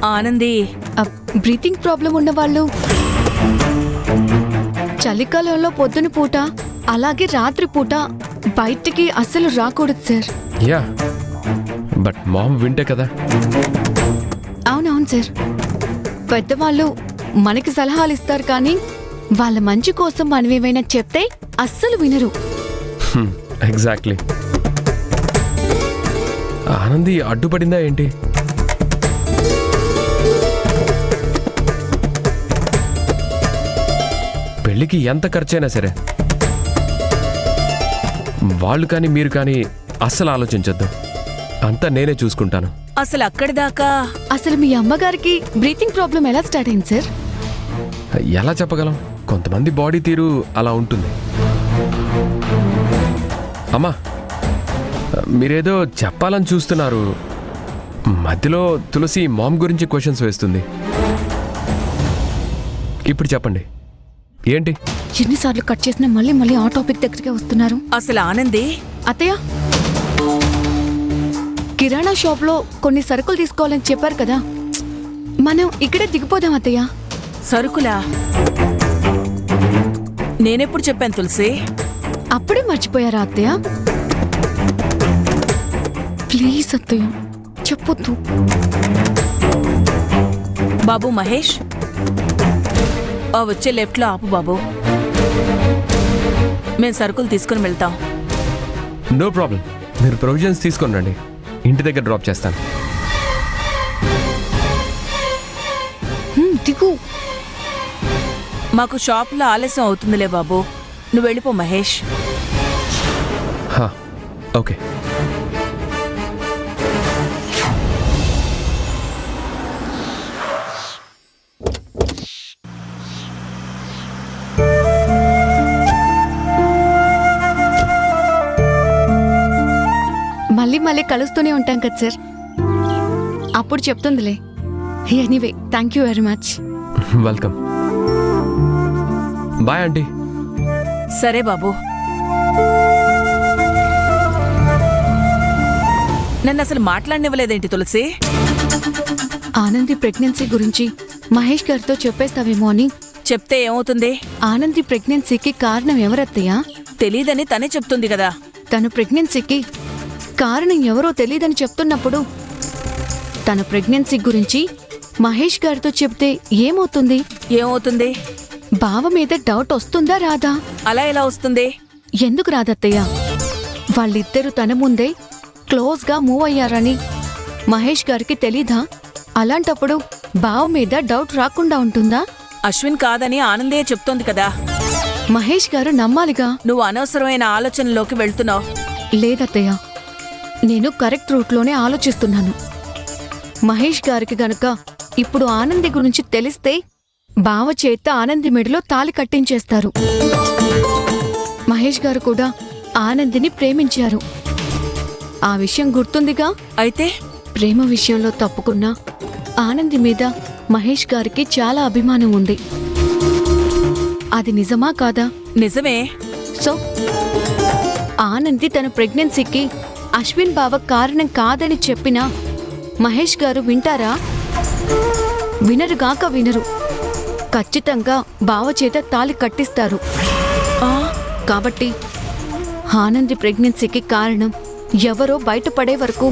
Anandi, breathing problem ఉన్న వాళ్ళు చలికాలంలో పొద్దున పూట అలాగే రాత్రి పూట బయటికి అస్సలు రాకూడదు సార్. యా, బట్ మామ్ వింటే కదా. అవునవును సార్, పెద్దవాళ్ళు మనకి సలహాలు ఇస్తారు కానీ వాళ్ళ మంచి కోసం మనం ఏమైనా చెప్తే అస్సలు వినరు. ఎగ్జాక్ట్లీ. ఆనంది అడ్డుపడిందా ఏంటి? పెళ్ళికి ఎంత ఖర్చైనా సరే వాళ్ళు కానీ మీరు కానీ అస్సలు ఆలోచించొద్దు. అంతా నేనే చూసుకుంటాను. అసలు అక్కడి దాకా అసలు మీ అమ్మగారికి బ్రీతింగ్ ప్రాబ్లం ఎలా స్టార్ట్ అయింది సార్? ఎలా చెప్పగలం? కొంతమంది బాడీ తీరు అలా ఉంటుంది. అమ్మా, మీరేదో చెప్పాలని చూస్తున్నారు. మధ్యలో తులసి మామ్ గురించి క్వశ్చన్స్ వేస్తుంది. ఇప్పుడు చెప్పండి ఏంటి? ఎన్నిసార్లు కట్ చేసినా మళ్ళీ మళ్ళీ ఆ టాపిక్ దగ్గరికి వస్తున్నారు. అసలు ఆనంది, అత్తయ్య, కిరాణా షాప్ లో కొన్ని సరుకులు తీసుకోవాలని చెప్పారు కదా, మనం ఇక్కడే దిగిపోదాం అత్తయ్య. సరుకులా? నేనెప్పుడు చెప్పాను తులసి? అప్పుడే మర్చిపోయారా అత్తయ్య? ప్లీజ్ అత్తయ్య చెప్పొద్దు. బాబు మహేష్, వచ్చే లెఫ్ట్ లో ఆపు బాబు. మేము సరుకులు తీసుకుని వెళ్తాం. నో ప్రాబ్లం, మీరు ప్రొవిజన్స్ తీసుకొని రండి, ఇంటి దగ్గర డ్రాప్ చేస్తాను. దిగు. మాకు షాప్లో ఆలస్యం అవుతుందిలే బాబు, నువ్వు వెళ్ళిపో మహేష్. ఓకే. మళ్ళీ మళ్ళీ కలుస్తూనే ఉంటాం కదా సార్, అప్పుడు చెప్తుందిలే. Anyway, thank you very much. Welcome. Bye aunty. సరే బాబు. నన్ను అసలు మాట్లాడనివ్వలేదేంటి తులసి? ఆనంది ప్రెగ్నెన్సీ గురించి మహేష్ గారితో చెప్పేస్తావేమో అని. చెప్తే ఏమవుతుంది? ఆనంది ప్రెగ్నెన్సీకి కారణం ఎవరత్తయ్యా? తెలీదని తనే చెప్తుంది కదా. తన ప్రెగ్నెన్సీకి కారణం ఎవరో తెలీదని చెప్తున్నప్పుడు తన ప్రెగ్నెన్సీ గురించి మహేష్ గారితో చెప్తే ఏమవుతుంది? ఏమవుతుంది? బావ మీద డౌట్ వస్తుందా రాదా? అలా ఎలా వస్తుంది? ఎందుకు రాదత్తయ్యా? వాళ్ళిద్దరూ తన ముందే క్లోజ్గా మూవ్ అయ్యారని మహేష్ గారికి తెలీదా? అలాంటప్పుడు బావ మీద డౌట్ రాకుండా ఉంటుందా? అశ్విన్ కాదని ఆనందే చెప్తోంది కదా. మహేష్ గారు నమ్మాలిగా. నువ్వు అనవసరమైన ఆలోచనలోకి వెళ్తున్నావు. లేదత్తయ్యా, నేను కరెక్ట్ రూట్లోనే ఆలోచిస్తున్నాను. మహేష్ గారికి గనక ఇప్పుడు ఆనంది గురించి తెలిస్తే బావ చేత ఆనంది మెడలో తాళి కట్టించేస్తారు. మహేష్ గారు కూడా ఆనందిని ప్రేమించారు. ఆ విషయం గుర్తుందిగా. అయితే ప్రేమ విషయంలో తప్పుకున్నా ఆనంది మీద మహేష్ గారికి చాలా అభిమానం ఉంది. అది నిజమా కాదా? నిజమే. సో ఆనంది తన ప్రెగ్నెన్సీకి అశ్విన్ బావ కారణం కాదని చెప్పినా మహేష్ గారు వింటారా? వినరుగాక వినరు. ఖచ్చితంగా బావ చేత తాళి కట్టిస్తారు. కాబట్టి ఆనంది ప్రెగ్నెన్సీకి కారణం ఎవరో బయటపడే వరకు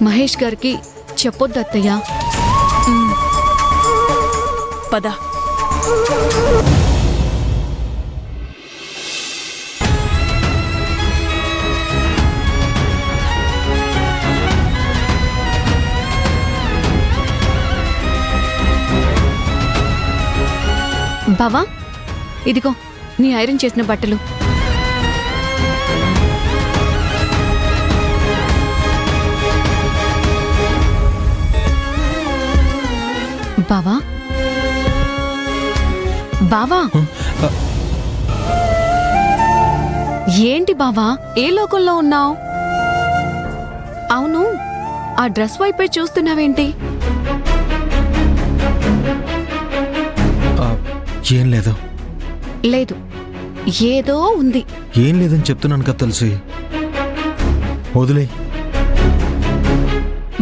మహేష్ గారికి చెప్పొద్దత్తయ్యా. పద. బావా, ఇదిగో నీ ఐరన్ చేసిన బట్టలు. బావా, బావా, ఏంటి బావా, ఏ లోకంలో ఉన్నావు? అవును, ఆ డ్రెస్ వైపే చూస్తున్నావేంటి? ఏం లేదు. లేదు, ఏదో ఉంది. ఏం లేదని చెప్తున్నాను కదా తులసి, వదిలే.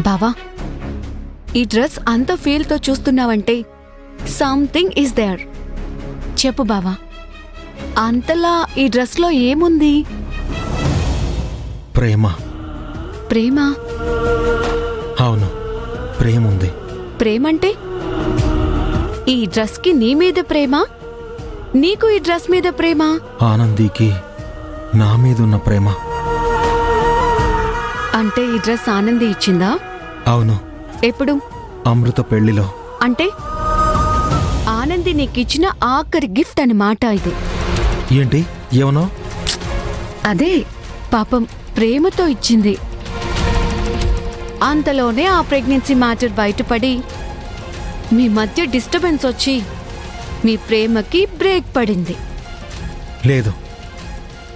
బావా, ఈ డ్రెస్ అంత ఫీల్తో చూస్తున్నావంటే సంథింగ్ ఈస్ దేర్. చెప్పు బావా, అంతలా ఈ డ్రెస్లో ఏముంది? ప్రేమ. ప్రేమ? అవును, ప్రేమ ఉంది. ప్రేమంటే ఈ డ్రెస్కి నీ మీద ప్రేమ, నీకు ఈ డ్రెస్ మీద ప్రేమ? ఆనందికి నా మీదున్న ప్రేమ. అంటే ఈ డ్రెస్ ఆనంది ఇచ్చిందా? అవును. ఎప్పుడు? అమృత పెళ్లిలో. అంటే ఆనంది నీకిచ్చిన ఆఖరి గిఫ్ట్ అని మాట ఇది. ఏంటి ఏమనో? అదే పాపం ప్రేమతో ఇచ్చింది. అంతలోనే ఆ ప్రెగ్నెన్సీ మ్యాటర్ బయటపడి మీ మధ్య డిస్టర్బెన్స్ వచ్చి మీ ప్రేమకి బ్రేక్ పడింది. లేదు,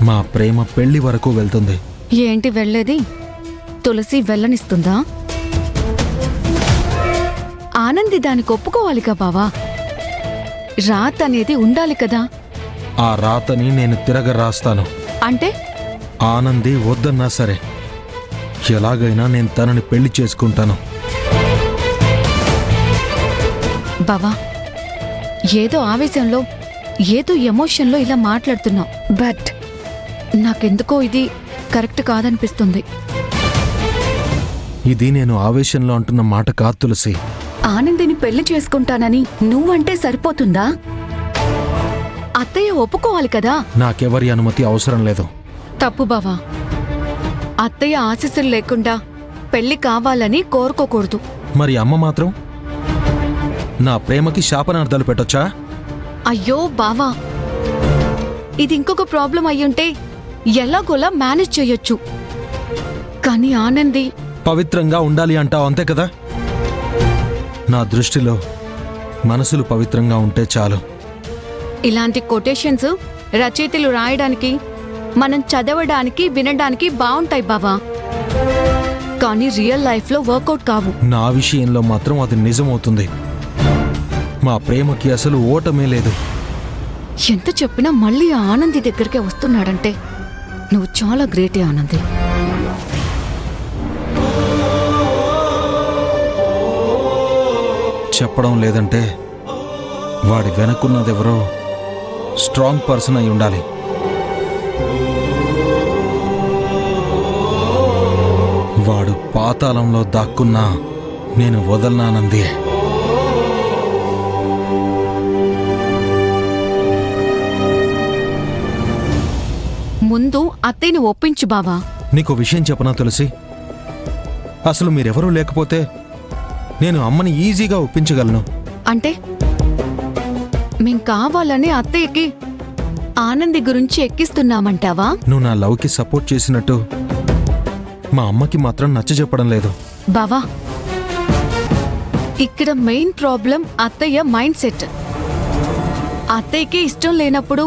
మా ప్రేమ పెళ్లి వరకు వెళ్తుంది. ఏంటి వెళ్ళేది? తులసి వెళ్ళనిస్తుందా? ఆనంది దానికి ఒప్పుకోవాలిగా బావా. రాత అనేది ఉండాలి కదా. ఆ రాతని నేను తిరగ రాస్తాను. అంటే ఆనంది వద్దన్నా సరే, ఎలాగైనా నేను తనని పెళ్లి చేసుకుంటాను. బావా, ఏదో ఆవేశంలో, ఏదో ఎమోషన్లో ఇలా మాట్లాడుతున్నావు. బట్ నాకెందుకో ఇది కరెక్ట్ కాదనిపిస్తుంది. ఇది నేను ఆవేశంలో అంటున్న మాట కాదు తులసి. ఆనందిని పెళ్లి చేసుకుంటానని నువ్వంటే సరిపోతుందా? అత్తయ్య ఒప్పుకోవాలి కదా. నాకెవరి అనుమతి అవసరం లేదు. తప్పు బావా. అత్తయ్య ఆశీస్సులు లేకుండా పెళ్లి కావాలని కోరుకోకూడదు. మరి అమ్మ మాత్రం నా ప్రేమకి శాపనార్థాలు పెట్టొచ్చా? అయ్యో బావా, ఇది ఇంకొక ప్రాబ్లం అయ్యుంటే ఎలాగోలా మేనేజ్ చెయ్యొచ్చు. కానీ ఆనంది పవిత్రంగా ఉండాలి అంటావు, అంతే కదా? నా దృష్టిలో మనసులు పవిత్రంగా ఉంటే చాలు. ఇలాంటి కొటేషన్స్ రచయితలు రాయడానికి, మనం చదవడానికి, వినడానికి బావుంటాయి బావా. కానీ రియల్ లైఫ్లో వర్కౌట్ కావు. నా విషయంలో మాత్రం అది నిజమవుతుంది. మా ప్రేమకి అసలు ఓటమే లేదు. ఎంత చెప్పినా మళ్ళీ ఆ ఆనంది దగ్గరికే వస్తున్నాడంటే నువ్వు చాలా గ్రేటే ఆనంది. చెప్పడం లేదంటే వాడి వెనక్కున్నదెవరో స్ట్రాంగ్ పర్సన్ అయి ఉండాలి. వాడు పాతాళంలో దాక్కున్నా నేను వదలనానంది. ముందు అత్తయ్యని ఒప్పించు బావా. నీకు విషయం చెప్పనా తులసి? అసలు మీరెవరూ లేకపోతే నేను అమ్మని ఈజీగా ఒప్పించగలను. అంటే మేం కావాలని అత్తయ్యకి ఆనంది గురించి ఎక్కిస్తున్నామంటావా? నువ్వు నా లవ్కి సపోర్ట్ చేసినట్టు మా అమ్మకి మాత్రం నచ్చజెప్పడం లేదు. బావా, ఇక్కడ మెయిన్ ప్రాబ్లం అత్తయ్య మైండ్ సెట్. అత్తయ్యకి ఇష్టం లేనప్పుడు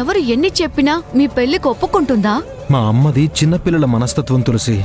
ఎవరు ఎన్ని చెప్పినా మీ పెళ్లికి ఒప్పుకుంటుందా? మా అమ్మది చిన్నపిల్లల మనస్తత్వం తులసి.